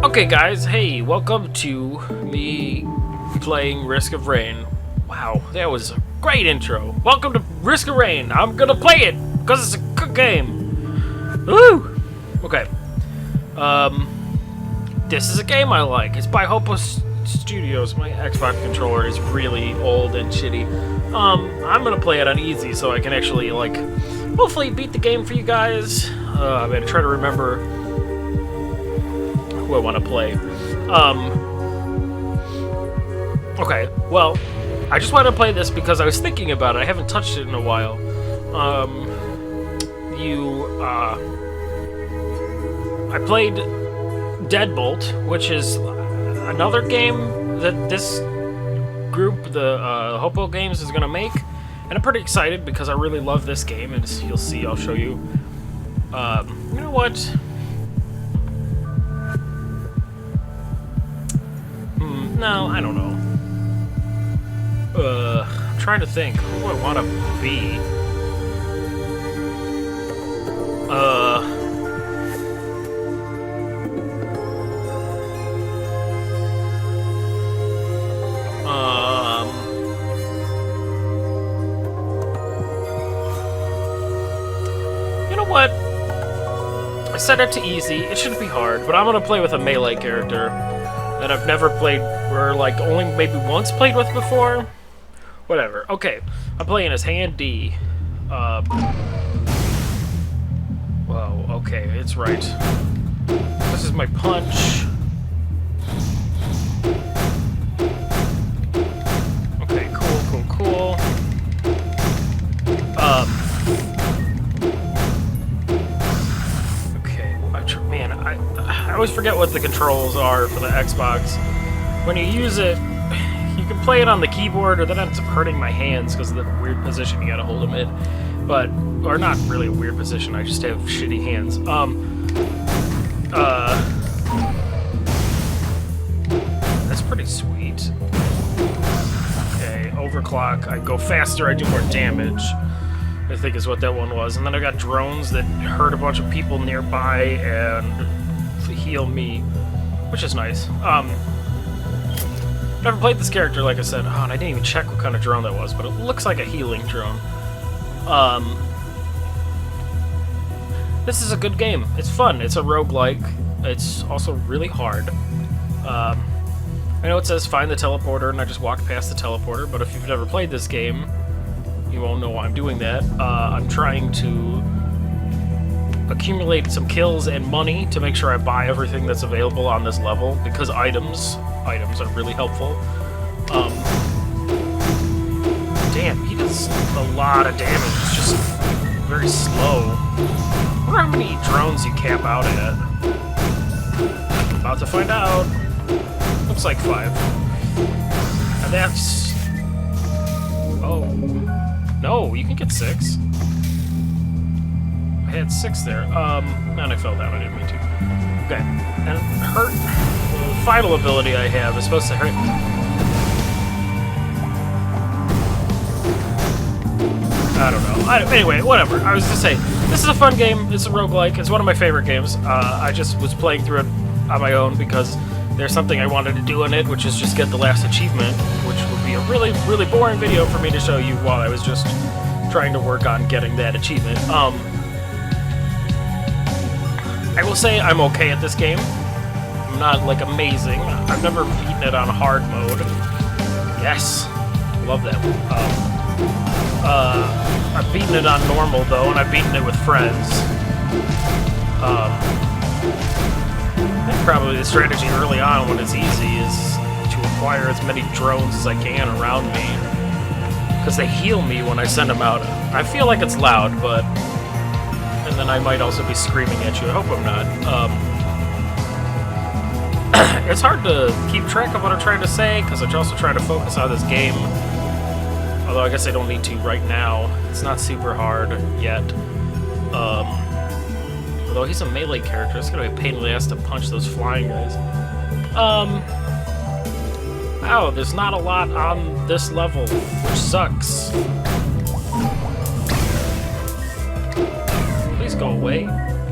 Okay guys, hey, welcome to me playing Risk of Rain. Wow, that was a great intro. Welcome to Risk of Rain. I'm gonna play it, because it's a good game. Woo! Okay. This is a game I like. It's by Hopeless Studios. My Xbox controller is really old and shitty. I'm gonna play it on easy so I can actually, like, hopefully beat the game for you guys. I'm gonna try to remember who I want to play. Okay, well, I just wanted to play this because I was thinking about it. I haven't touched it in a while. I played Deadbolt, which is another game that this group, the Hopo Games, is gonna make, and I'm pretty excited because I really love this game, and you'll see, I'll show you. You know what? No, I don't know. I'm trying to think who I want to be. You know what? I set it to easy. It shouldn't be hard, but I'm gonna play with a melee character that I've never played, or like only maybe once played with before. Whatever. Okay, I'm playing as Hand D. Whoa. Okay, it's right. This is my punch. Okay, cool. Okay, man, I always forget what the controls are for the Xbox. When you use it, you can play it on the keyboard, or that ends up hurting my hands because of the weird position you gotta hold them in. But, or not really a weird position, I just have shitty hands. That's pretty sweet. Okay, overclock, I go faster, I do more damage, I think is what that one was. And then I got drones that hurt a bunch of people nearby and heal me, which is nice. Never played this character, like I said. Oh, and I didn't even check what kind of drone that was, but it looks like a healing drone. This is a good game. It's fun. It's a roguelike. It's also really hard. I know it says find the teleporter, and I just walked past the teleporter, but if you've never played this game, you won't know why I'm doing that. I'm trying to accumulate some kills and money to make sure I buy everything that's available on this level, because items are really helpful. Damn, he does a lot of damage. It's just very slow. I wonder how many drones you cap out at. About to find out. Looks like 5. And that's... Oh. No, you can get 6. I had 6 there. And I fell down. I didn't mean to. Okay. And hurt. The final ability I have is supposed to hurt. I don't know. Anyway, whatever. I was just saying, this is a fun game. It's a roguelike. It's one of my favorite games. I just was playing through it on my own because there's something I wanted to do in it, which is just get the last achievement, which would be a really, really boring video for me to show you while I was just trying to work on getting that achievement. I will say I'm okay at this game. I'm not, like, amazing. I've never beaten it on hard mode. Yes. Love that one. I've beaten it on normal, though, and I've beaten it with friends. I think probably the strategy early on when it's easy is to acquire as many drones as I can around me. Because they heal me when I send them out. I feel like it's loud, but... And then I might also be screaming at you. I hope I'm not. It's hard to keep track of what I'm trying to say, because I'm also trying to focus on this game. Although I guess I don't need to right now. It's not super hard yet. Although he's a melee character, it's gonna be a pain in the ass to punch those flying guys. Oh, there's not a lot on this level, which sucks. Please go away.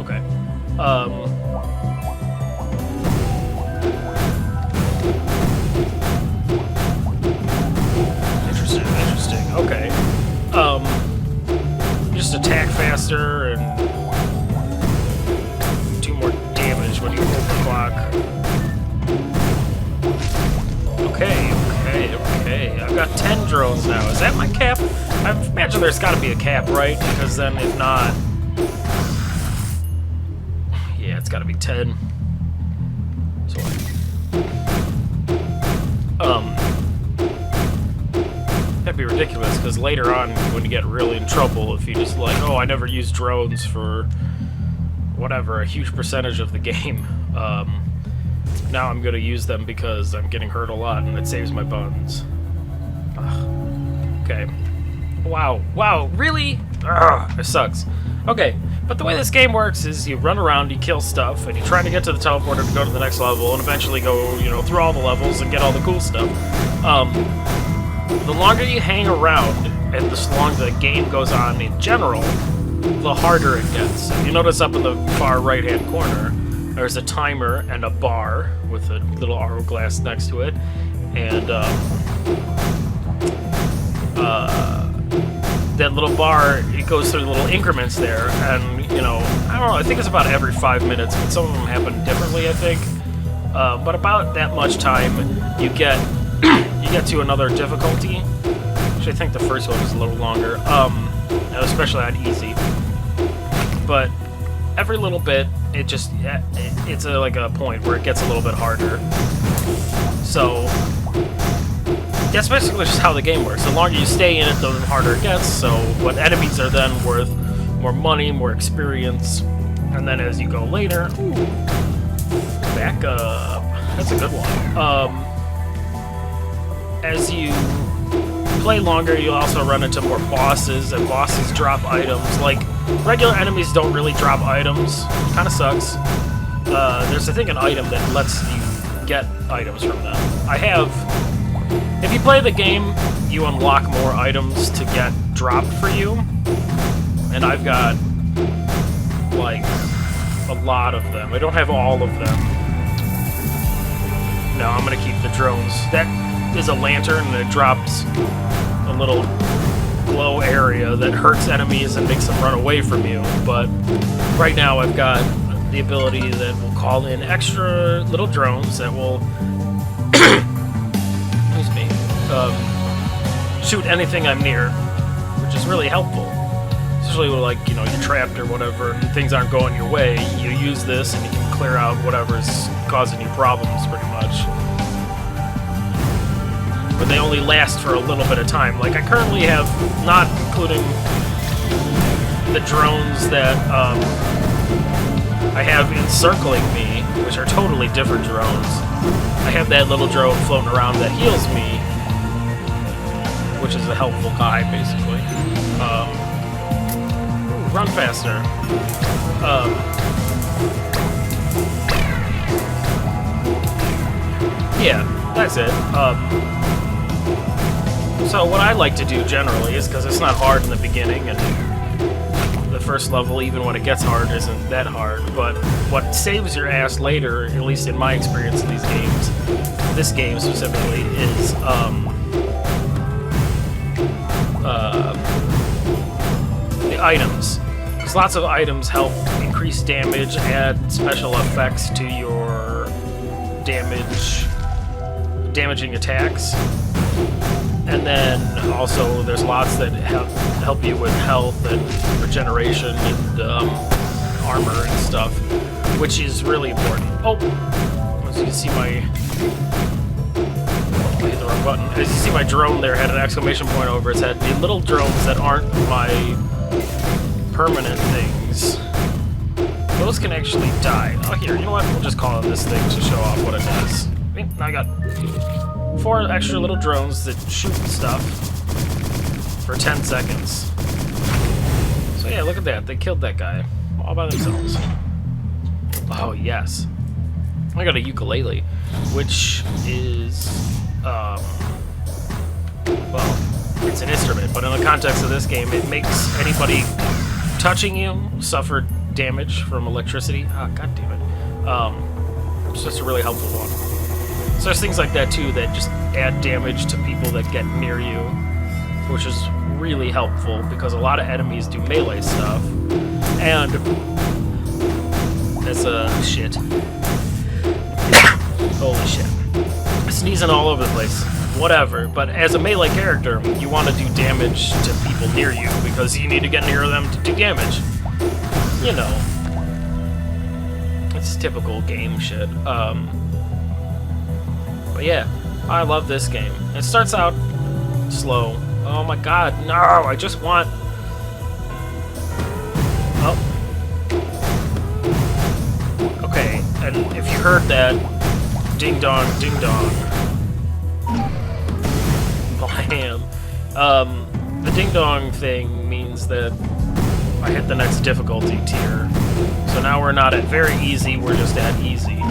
Okay. got 10 drones now. Is that my cap? I imagine there's got to be a cap, right? Because then if not... Yeah, it's got to be 10. So, that'd be ridiculous, because later on, when you get really in trouble, if you just like, oh, I never used drones for whatever, a huge percentage of the game, now I'm gonna use them because I'm getting hurt a lot and it saves my buttons. Ugh. Okay. Wow, really? Ugh, it sucks. Okay, but the way this game works is you run around, you kill stuff, and you try to get to the teleporter to go to the next level, and eventually go, you know, through all the levels and get all the cool stuff. The longer you hang around, and the longer the game goes on in general, the harder it gets. If you notice up in the far right-hand corner, there's a timer and a bar with a little hourglass next to it, and that little bar, it goes through little increments there, and, you know, I don't know, I think it's about every 5 minutes, but some of them happen differently, I think. But about that much time, you get to another difficulty. Actually, I think the first one was a little longer, especially on easy. But every little bit, it just, it's like a point where it gets a little bit harder. So that's basically just how the game works. The longer you stay in it, the harder it gets. So what enemies are then worth more money, more experience, and then as you go later, back up. That's a good one. As you play longer, you'll also run into more bosses, and bosses drop items. Like, regular enemies don't really drop items. Kind of sucks. There's, I think, an item that lets you get items from them. If you play the game, you unlock more items to get dropped for you. And I've got, like, a lot of them. I don't have all of them. No, I'm gonna keep the drones. That is a lantern, and it drops a little glow area that hurts enemies and makes them run away from you. But right now I've got the ability that will call in extra little drones that will excuse me, shoot anything I'm near, which is really helpful. Especially when, like, you know, you're trapped or whatever and things aren't going your way, you use this and you can clear out whatever's causing you problems, pretty much. But they only last for a little bit of time. Like, I currently have, not including the drones that I have encircling me, which are totally different drones. I have that little drone floating around that heals me, which is a helpful guy, basically. Run faster. Yeah, that's it. So what I like to do generally is, because it's not hard in the beginning, and the first level, even when it gets hard, isn't that hard, but what saves your ass later, at least in my experience in these games, this game specifically, is the items. Because lots of items help increase damage, add special effects to your damaging attacks. And then also there's lots that help you with health and regeneration and armor and stuff, which is really important. Oh, as you can see I hit the wrong button. As you see, my drone there had an exclamation point over its head. The little drones that aren't my permanent things, those can actually die. Oh, here, you know what? We'll just call it this thing to show off what it does. Now I got 4 extra little drones that shoot stuff for 10 seconds. So yeah, look at that. They killed that guy all by themselves. Oh, yes. I got a ukulele, which is, well, it's an instrument, but in the context of this game, it makes anybody touching you suffer damage from electricity. Ah, god damn it. It's just a really helpful one. So there's things like that too that just add damage to people that get near you, which is really helpful because a lot of enemies do melee stuff. And that's shit. Holy shit. Sneezing all over the place. whatever. But as a melee character, you want to do damage to people near you because you need to get near them to do damage. You know, it's typical game shit. But yeah, I love this game. It starts out slow. Oh my god, no! I just want... Oh. Okay, and if you heard that, ding dong, ding dong. Blam. The ding dong thing means that I hit the next difficulty tier. So now we're not at very easy, we're just at easy.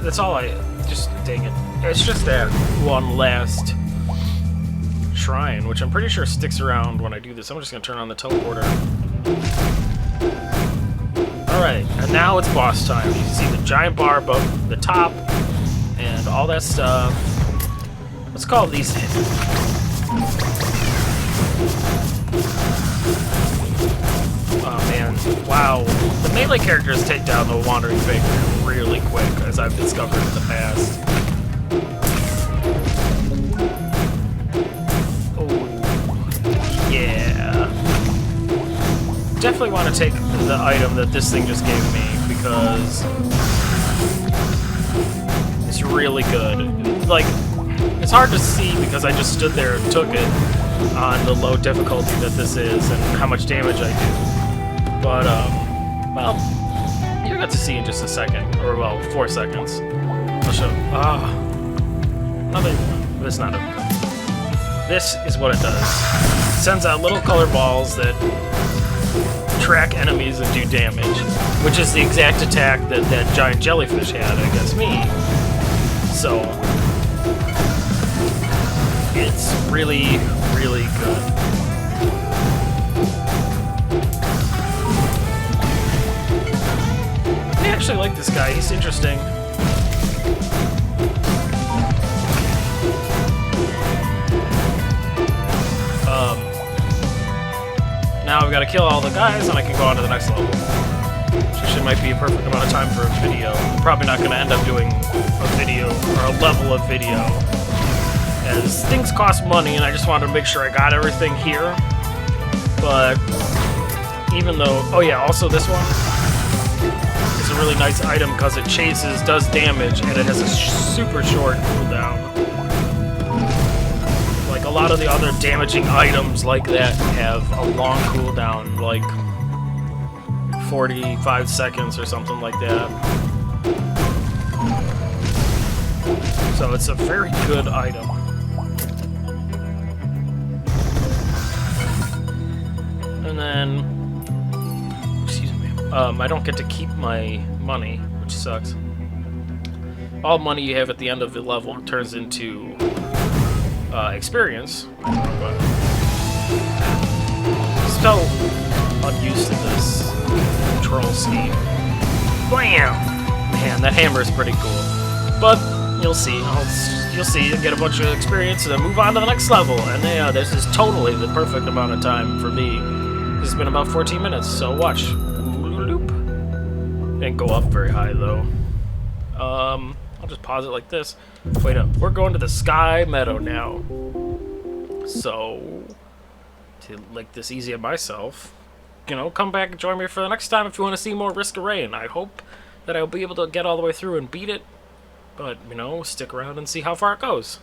That's all just dang it. It's just that one last shrine, which I'm pretty sure sticks around when I do this. I'm just gonna turn on the teleporter. Alright, and now it's boss time. You can see the giant bar above the top and all that stuff. Let's call these in. Oh man, wow. The melee characters take down the Wandering Faker really quick, as I've discovered in the past. Oh, yeah. Definitely want to take the item that this thing just gave me, because it's really good. Like, it's hard to see because I just stood there and took it on the low difficulty that this is and how much damage I do. But, well, you'll get to see in just a second. Or, well, 4 seconds. I'll show. Nothing. This is not it. This is what it does. It sends out little color balls that track enemies and do damage, which is the exact attack that that giant jellyfish had against me. So, it's really, really good. I actually like this guy. He's interesting. Now I've got to kill all the guys and I can go on to the next level. Which actually might be a perfect amount of time for a video. I'm probably not going to end up doing a video or a level of video, as things cost money and I just wanted to make sure I got everything here. But even though... Oh yeah, also this one is a really nice item because it chases, does damage, and it has a super short cooldown. Like a lot of the other damaging items like that have a long cooldown, like 45 seconds or something like that. So it's a very good item. And then, excuse me, I don't get to keep my money, which sucks. All money you have at the end of the level turns into experience. So unused to this control scheme. Blam! Man, that hammer is pretty cool. But you'll see. You'll see. You get a bunch of experience and then move on to the next level. And yeah, this is totally the perfect amount of time for me. It's been about 14 minutes, so watch. Didn't go up very high though. I'll just pause it like this. Wait up. We're going to the Sky Meadow now. So, to make this easy on myself, you know, come back and join me for the next time if you want to see more Risk of Rain. I hope that I'll be able to get all the way through and beat it. But, you know, stick around and see how far it goes.